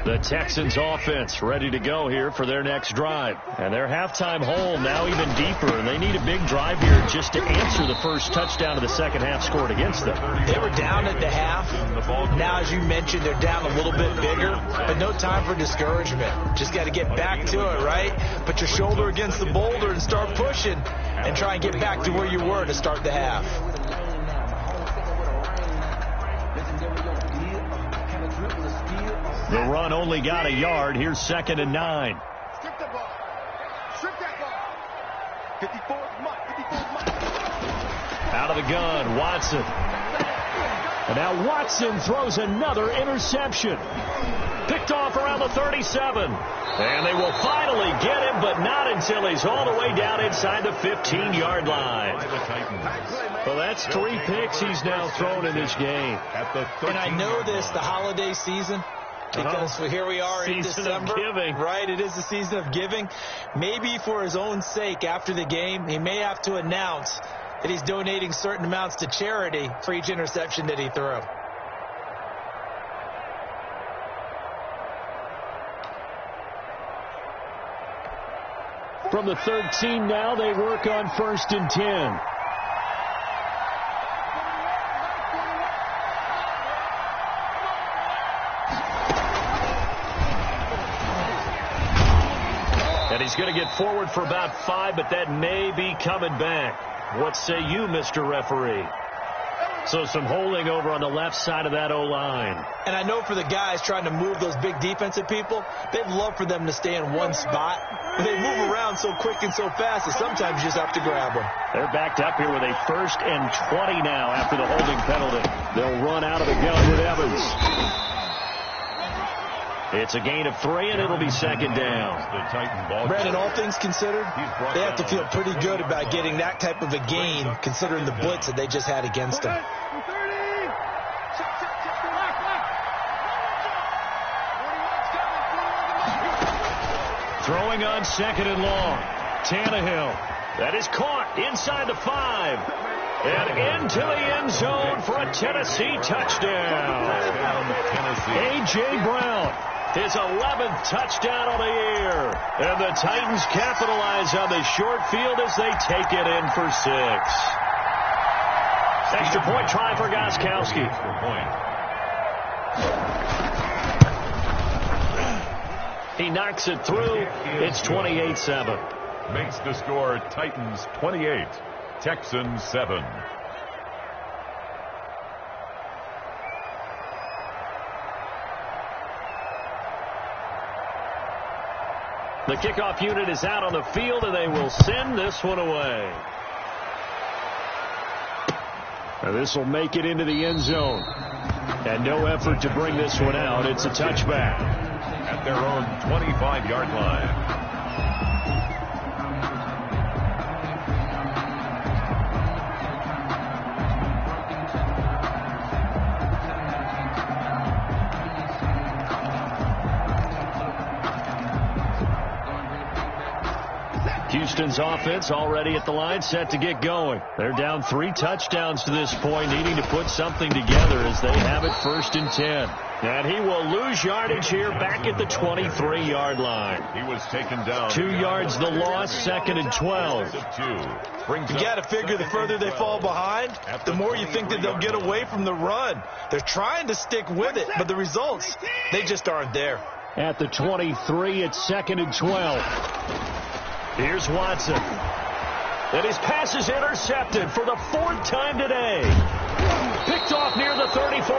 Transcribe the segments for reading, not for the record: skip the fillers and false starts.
The Texans offense ready to go here for their next drive. And their halftime hole now even deeper. And they need a big drive here just to answer the first touchdown of the second half scored against them. They were down at the half. Now, as you mentioned, they're down a little bit bigger. But no time for discouragement. Just got to get back to it, right? Put your shoulder against the boulder and start pushing. And try and get back to where you were to start the half. The run only got a yard. Here's 2nd and 9. Strip that ball. Strip that ball. 54 mark. Out of the gun, Watson. And now Watson throws another interception. Picked off around the 37. And they will finally get him, but not until he's all the way down inside the 15-yard line. Well, that's 3 picks he's now thrown in this game. And I know this, the holiday season, because here we are in December, right? It is the season of giving. Maybe for his own sake, after the game, he may have to announce that he's donating certain amounts to charity for each interception that he threw. From the 13 now, they work on 1st and 10. And he's going to get forward for about 5, but that may be coming back. What say you, Mr. Referee? So some holding over on the left side of that O-line. And I know for the guys trying to move those big defensive people, they'd love for them to stay in one spot. But they move around so quick and so fast that sometimes you just have to grab them. They're backed up here with a 1st and 20 now after the holding penalty. They'll run out of the gun with Evans. It's a gain of 3, and it'll be 2nd down. Brandon, all things considered, they have to feel pretty good about getting that type of a gain, considering the blitz that they just had against them. Throwing on 2nd and long. Tannehill. That is caught inside the 5. And into the end zone for a Tennessee touchdown. A.J. Brown. His 11th touchdown of the year. And the Titans capitalize on the short field as they take it in for 6. Extra point try for Gostkowski. He knocks it through. It's 28-7. Makes the score Titans 28, Texans 7. The kickoff unit is out on the field, and they will send this one away. Now this will make it into the end zone. And no effort to bring this one out. It's a touchback. At their own 25-yard line. Houston's offense already at the line, set to get going. They're down 3 touchdowns to this point, needing to put something together as they have it 1st and 10. And he will lose yardage here back at the 23-yard line. He was taken down. 2 yards the loss, 2nd and 12. You got to figure the further they fall behind, the more you think that they'll get away from the run. They're trying to stick with it, but the results, they just aren't there. At the 23, it's 2nd and 12. Here's Watson. And his pass is intercepted for the 4th time today. Picked off near the 34.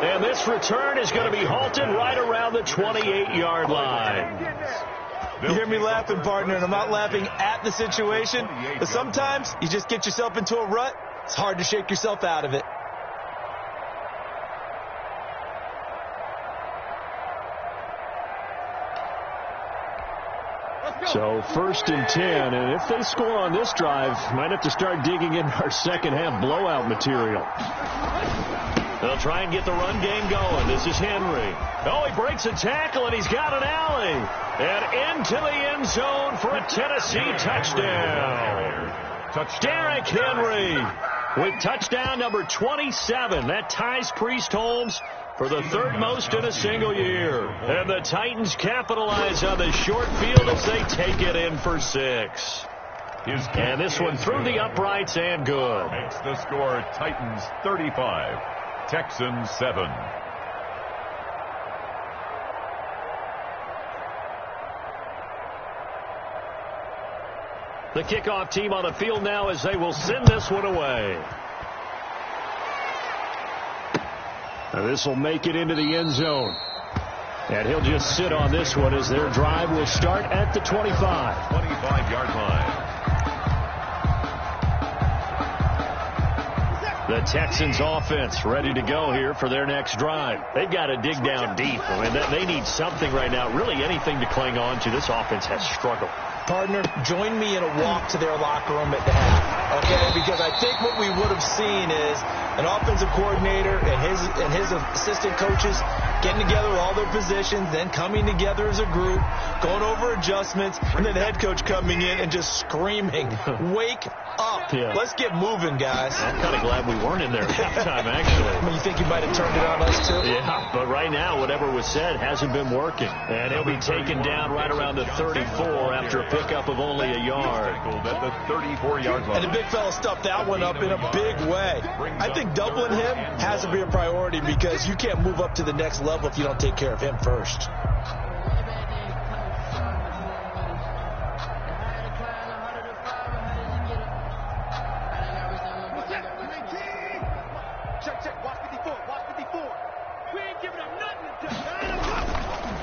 And this return is going to be halted right around the 28-yard line. You hear me laughing, partner, and I'm not laughing at the situation. But sometimes you just get yourself into a rut. It's hard to shake yourself out of it. So 1st and 10, and if they score on this drive, might have to start digging in our second half blowout material. They'll try and get the run game going. This is Henry. Oh, he breaks a tackle, and he's got an alley. And into the end zone for a Tennessee touchdown. Derrick Henry with touchdown number 27. That ties Priest Holmes for the third most in a single year. And the Titans capitalize on the short field as they take it in for 6. And this one through the uprights and good. Makes the score Titans 35, Texans 7. The kickoff team on the field now as they will send this one away. Now this will make it into the end zone. And he'll just sit on this one as their drive will start at the 25. 25-yard line. The Texans offense ready to go here for their next drive. They've got to dig down deep. I mean, they need something right now, really anything to cling on to. This offense has struggled. Partner, join me in a walk to their locker room at the half, okay? Because I think what we would have seen is an offensive coordinator and his assistant coaches getting together with all their positions, then coming together as a group, going over adjustments, and then the head coach coming in and just screaming, "Wake up. Yeah. Let's get moving, guys." I'm kind of glad we weren't in there at halftime, actually. I mean, you think you might have turned it on us, too? Yeah, but right now, whatever was said hasn't been working. And he'll be taken down right around the 34 after a pickup of only a yard. At the 34-yard line. And the big fella stuffed that one up in a big way. I think doubling him has to be a priority because you can't move up to the next level if you don't take care of him first.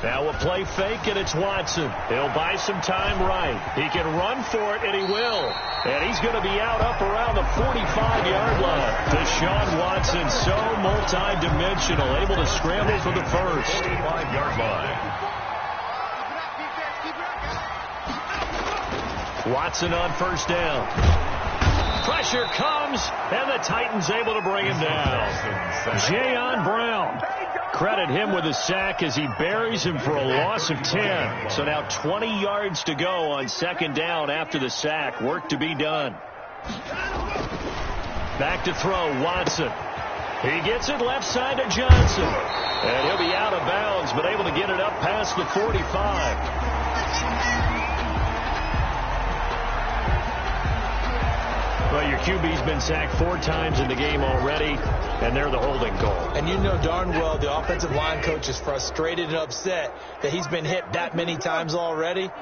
Now we'll play fake, and it's Watson. He'll buy some time right. He can run for it, and he will. And he's going to be out up around the 45-yard line. Deshaun Watson, so multi-dimensional, able to scramble for the first. 45-yard line. Watson on first down. Pressure comes, and the Titans able to bring him down. Jayon Brown. Credit him with a sack as he buries him for a loss of 10. So now 20 yards to go on second down after the sack. Work to be done. Back to throw, Watson. He gets it left side to Johnson. And he'll be out of bounds, but able to get it up past the 45. Well, your QB's been sacked 4 times in the game already, and they're the holding goal. And you know darn well the offensive line coach is frustrated and upset that he's been hit that many times already.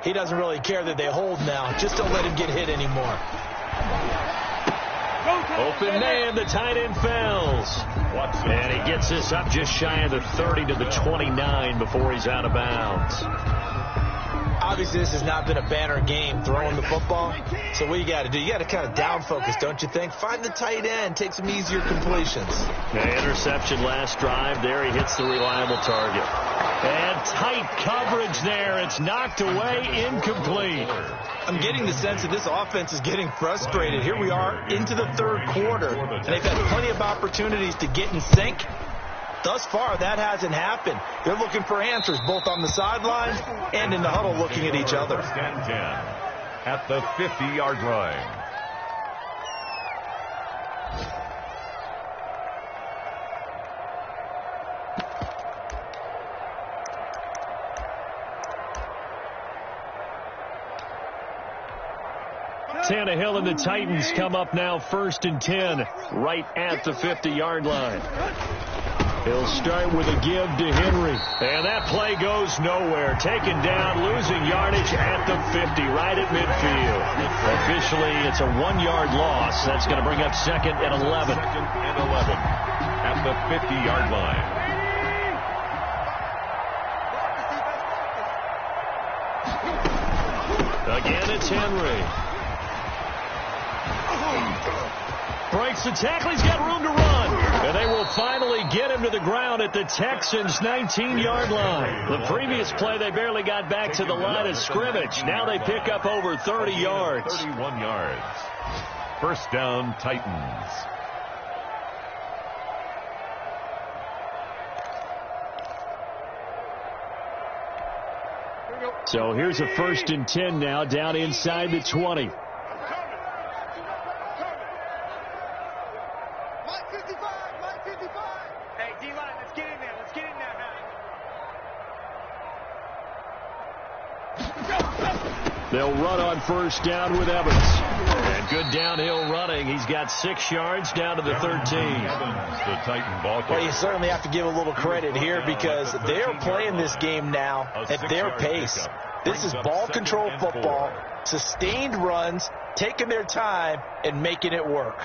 He doesn't really care that they hold now. Just don't let him get hit anymore. Open man, the tight end fails. And he gets this up just shy of the 30 to the 29 before he's out of bounds. Obviously, this has not been a banner game throwing the football. So what you got to do, you got to kind of down focus, don't you think? Find the tight end, take some easier completions. The interception last drive. There he hits the reliable target. And tight coverage there. It's knocked away, incomplete. I'm getting the sense that this offense is getting frustrated. Here we are into the third quarter, and they've had plenty of opportunities to get in sync. Thus far, that hasn't happened. They're looking for answers both on the sidelines and in the huddle looking at each other. First and 10 at the 50-yard line. Tannehill and the Titans come up now first and 10 right at the 50-yard line. He'll start with a give to Henry. And that play goes nowhere. Taken down, losing yardage at the 50, right at midfield. Officially, it's a 1-yard loss. That's going to bring up second and 11. Second and 11 at the 50-yard line. Again, it's Henry. Breaks the tackle. He's got room to run. And they will finally get him to the ground at the Texans' 19-yard line. The previous play, they barely got back to the line of scrimmage. Now they pick up over 30 yards. 31 yards. First down, Titans. So here's a first and 10 now down inside the 20. D-line, let's get in there. Let's get in there now. They'll run on first down with Evans. And good downhill running. He's got 6 yards down to the 13. Evans, the Titan ball carrier. Well, you certainly have to give a little credit here because they're playing this game now at their pace. This is ball control football, sustained runs, taking their time, and making it work.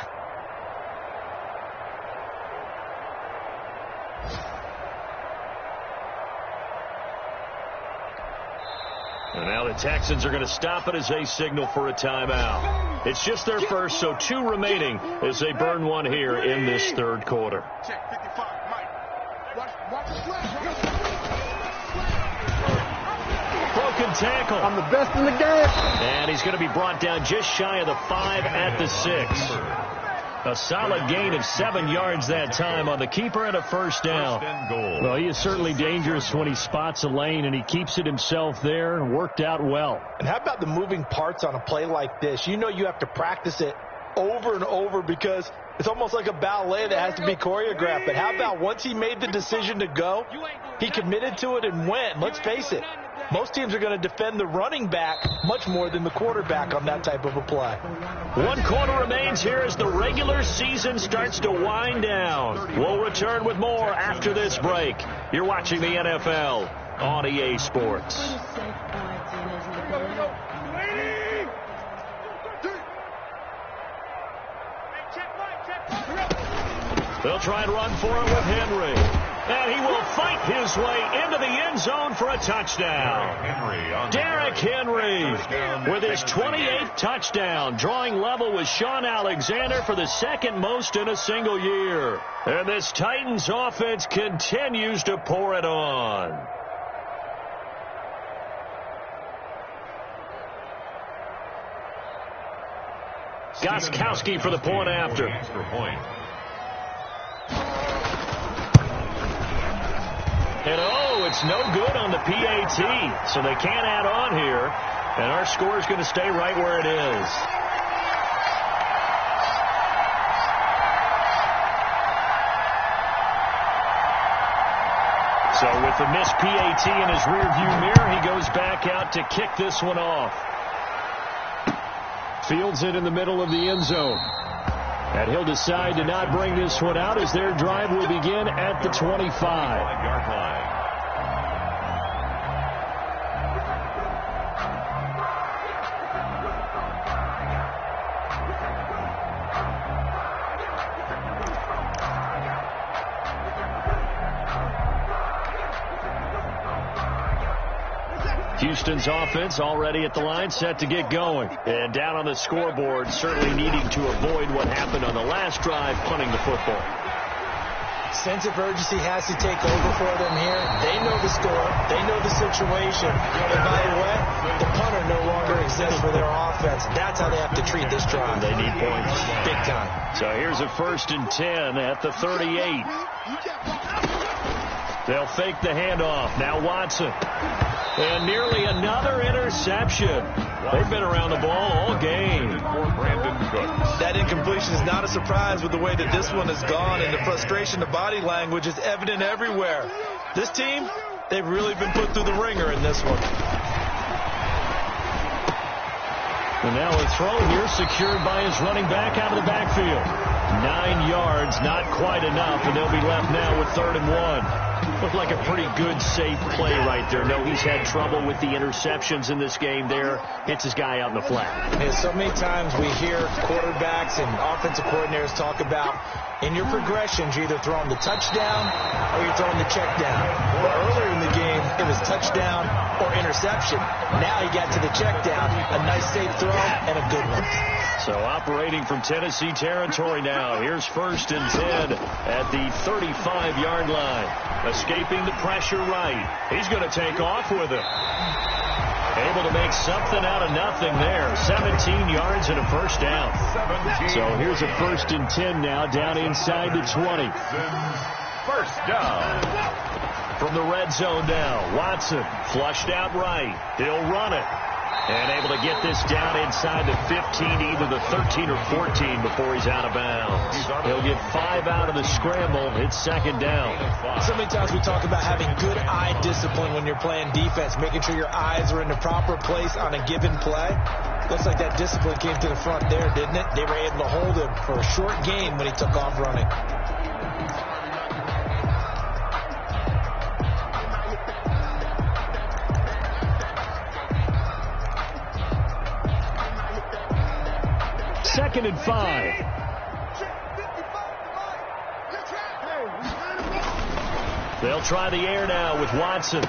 And now the Texans are going to stop it as they signal for a timeout. It's just their first, so 2 remaining as they burn one here in this third quarter. Check 55, Mike. Watch the flag. Broken tackle. I'm the best in the game. And he's going to be brought down just shy of the 5 at the 6. A solid gain of 7 yards that time on the keeper and a first down. Well, he is certainly dangerous when he spots a lane, and he keeps it himself there and worked out well. And how about the moving parts on a play like this? You know you have to practice it over and over because it's almost like a ballet that has to be choreographed. But how about once he made the decision to go, he committed to it and went. Let's face it, most teams are going to defend the running back much more than the quarterback on that type of a play. 1 quarter remains here as the regular season starts to wind down. We'll return with more after this break. You're watching the NFL on EA Sports. They'll try and run for it with Henry. And he will fight his way into the end zone for a touchdown. Derrick Henry with his 28th touchdown, drawing level with Sean Alexander for the second most in a single year. And this Titans offense continues to pour it on. Gostkowski for the point after. And it's no good on the PAT, so they can't add on here. And our score is going to stay right where it is. So with the missed PAT in his rearview mirror, he goes back out to kick this one off. Fields it in the middle of the end zone. And he'll decide to not bring this one out as their drive will begin at the 25-yard line. Houston's offense already at the line, set to get going. And down on the scoreboard, certainly needing to avoid what happened on the last drive, punting the football. Sense of urgency has to take over for them here. They know the score. They know the situation. And by the way, the punter no longer exists for their offense. That's how they have to treat this drive. They need points. Big time. So here's a 1st and 10 at the 38. They'll fake the handoff. Now Watson. And nearly another interception. They've been around the ball all game. That incompletion is not a surprise with the way that this one has gone, and the frustration, the body language is evident everywhere. This team, they've really been put through the ringer in this one. And now a throw here secured by his running back out of the backfield. 9 yards, not quite enough, and they'll be left now with 3rd and 1. Looked like a pretty good, safe play right there. No, he's had trouble with the interceptions in this game there. Hits his guy out in the flat. And so many times we hear quarterbacks and offensive coordinators talk about in your progressions, you're either throwing the touchdown or you're throwing the check down. Well, earlier in the game, it was touchdown or interception. Now he got to the check down. A nice, safe throw and a good one. So operating from Tennessee territory now. Here's 1st and 10 at the 35-yard line. Escaping the pressure right. He's going to take off with it. Able to make something out of nothing there. 17 yards and a first down. So here's a 1st and 10 now down inside the 20. First down. From the red zone now. Watson flushed out right. He'll run it. And able to get this down inside the 15, either the 13 or 14 before he's out of bounds. He'll get 5 out of the scramble. It's second down. So many times we talk about having good eye discipline when you're playing defense, making sure your eyes are in the proper place on a given play. Looks like that discipline came to the front there, didn't it? They were able to hold him for a short game when he took off running. Second and 5. They'll try the air now with Watson.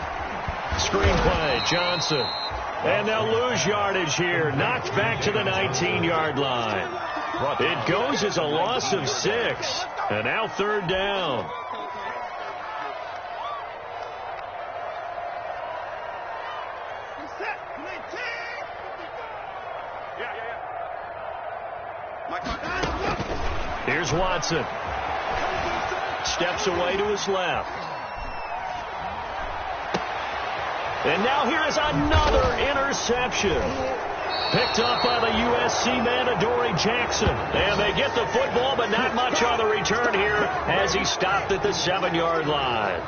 Screenplay, Johnson. And they'll lose yardage here. Knocked back to the 19-yard line. It goes as a loss of 6. And now third down. Here's Watson. Steps away to his left. And now here is another interception. Picked up by the USC man, Adoree Jackson. And they get the football, but not much on the return here as he stopped at the 7-yard line.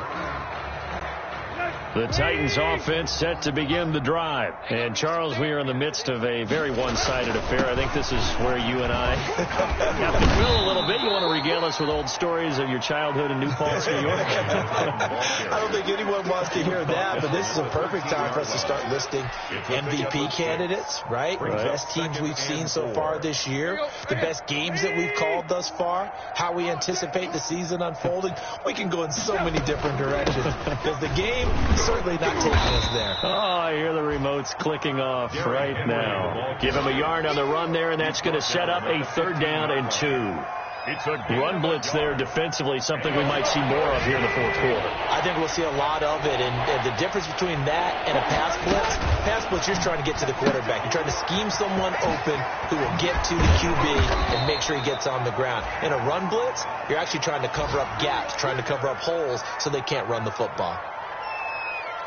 The Titans offense set to begin the drive. And, Charles, we are in the midst of a very one-sided affair. I think this is where you and I have to drill a little bit. You want to regale us with old stories of your childhood in New Paltz, New York? I don't think anyone wants to hear that, but this is a perfect time for us to start listing MVP candidates, right? The best teams we've seen so far this year, the best games that we've called thus far, how we anticipate the season unfolding. We can go in so many different directions because the game certainly not taking us there. Oh, I hear the remotes clicking off right now. Give him a yard on the run there, and that's going to set up a 3rd down and 2. Run blitz there defensively, something we might see more of here in the 4th quarter. I think we'll see a lot of it, and the difference between that and a pass blitz, you're trying to get to the quarterback. You're trying to scheme someone open who will get to the QB and make sure he gets on the ground. In a run blitz, you're actually trying to cover up gaps, trying to cover up holes so they can't run the football.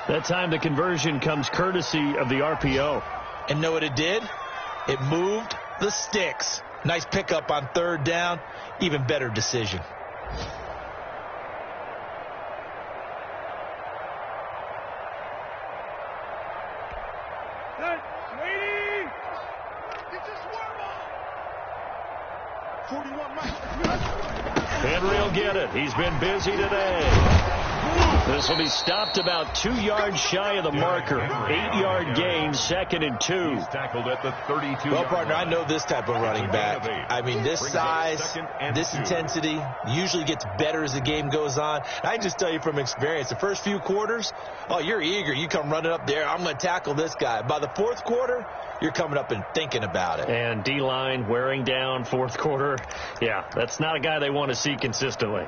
That time the conversion comes courtesy of the RPO. And know what it did? It moved the sticks. Nice pickup on 3rd down. Even better decision. Henry will get it. He's been busy today. This will be stopped about 2 yards shy of the marker. 8-yard gain, 2nd and 2. He's tackled at the 32. Well, partner, I know this type of running back. I mean, this size, this intensity usually gets better as the game goes on. I can just tell you from experience, the first few quarters, oh, you're eager. You come running up there. I'm going to tackle this guy. By the 4th quarter, you're coming up and thinking about it. And D-line wearing down 4th quarter. Yeah, that's not a guy they want to see consistently.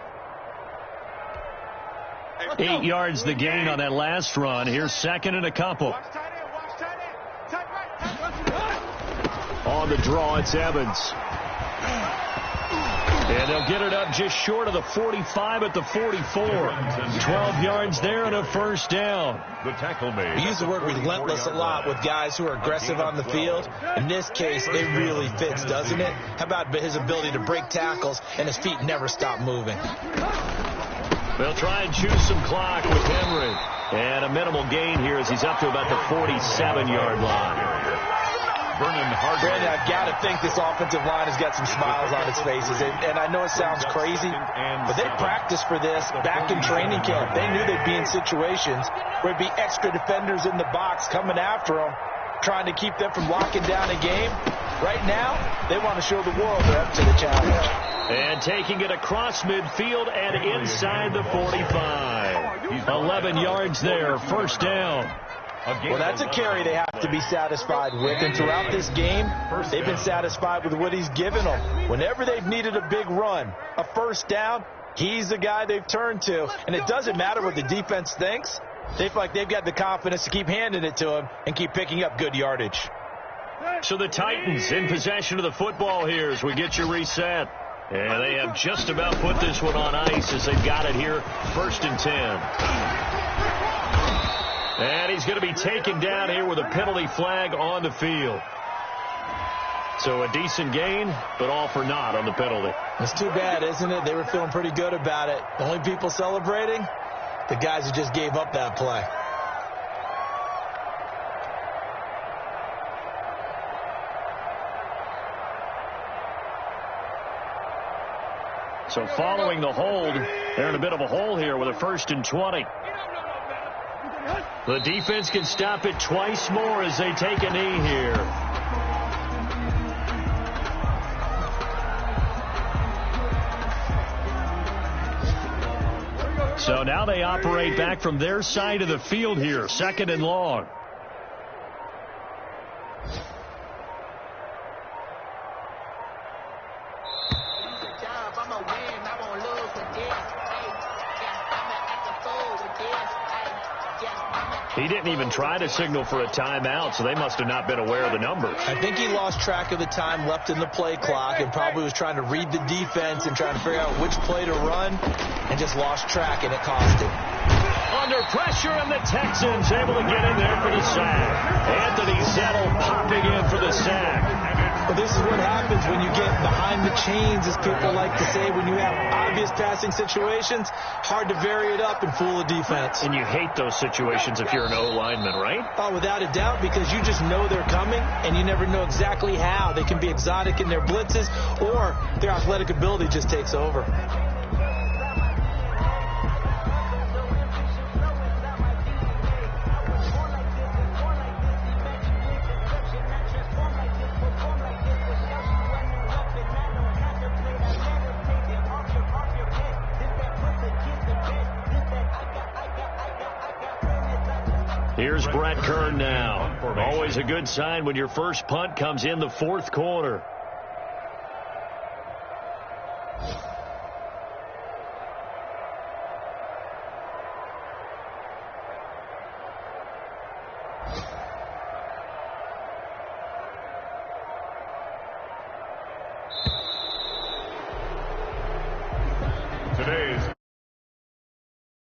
8 yards the gain on that last run. Here's 2nd and a couple. On the draw, it's Evans. And they'll get it up just short of the 45 at the 44. 12 yards there and a 1st down. The tackle made. We use the word relentless a lot with guys who are aggressive on the field. In this case, it really fits, doesn't it? How about his ability to break tackles and his feet never stop moving? They'll try and choose some clock with Henry. And a minimal gain here as he's up to about the 47-yard line. Brandon, I've got to think this offensive line has got some smiles on its faces. And I know it sounds crazy, but they practiced for this back in training camp. They knew they'd be in situations where there'd be extra defenders in the box coming after them, trying to keep them from locking down a game. Right now, they want to show the world they're up to the challenge. And taking it across midfield and inside the 45. 11 yards there, 1st down. Well, that's a carry they have to be satisfied with. And throughout this game, they've been satisfied with what he's given them. Whenever they've needed a big run, a 1st down, he's the guy they've turned to. And it doesn't matter what the defense thinks. They feel like they've got the confidence to keep handing it to him and keep picking up good yardage. So the Titans in possession of the football here as we get you reset. And they have just about put this one on ice as they've got it here, 1st and 10. And he's going to be taken down here with a penalty flag on the field. So a decent gain, but all for naught on the penalty. It's too bad, isn't it? They were feeling pretty good about it. The only people celebrating, the guys who just gave up that play. So following the hold, they're in a bit of a hole here with a 1st and 20. The defense can stop it twice more as they take a knee here. So now they operate back from their side of the field here, 2nd and long. He didn't even try to signal for a timeout, so they must have not been aware of the numbers. I think he lost track of the time left in the play clock and probably was trying to read the defense and trying to figure out which play to run and just lost track, and it cost him. Under pressure, and the Texans able to get in there for the sack. Anthony Zettel popping in for the sack. Well, this is what happens when you get behind the chains, as people like to say. When you have obvious passing situations, hard to vary it up and fool the defense. And you hate those situations if you're an O-lineman, right? Oh, without a doubt, because you just know they're coming, and you never know exactly how. They can be exotic in their blitzes, or their athletic ability just takes over. Here's Brett Kern now. Always a good sign when your first punt comes in the 4th quarter.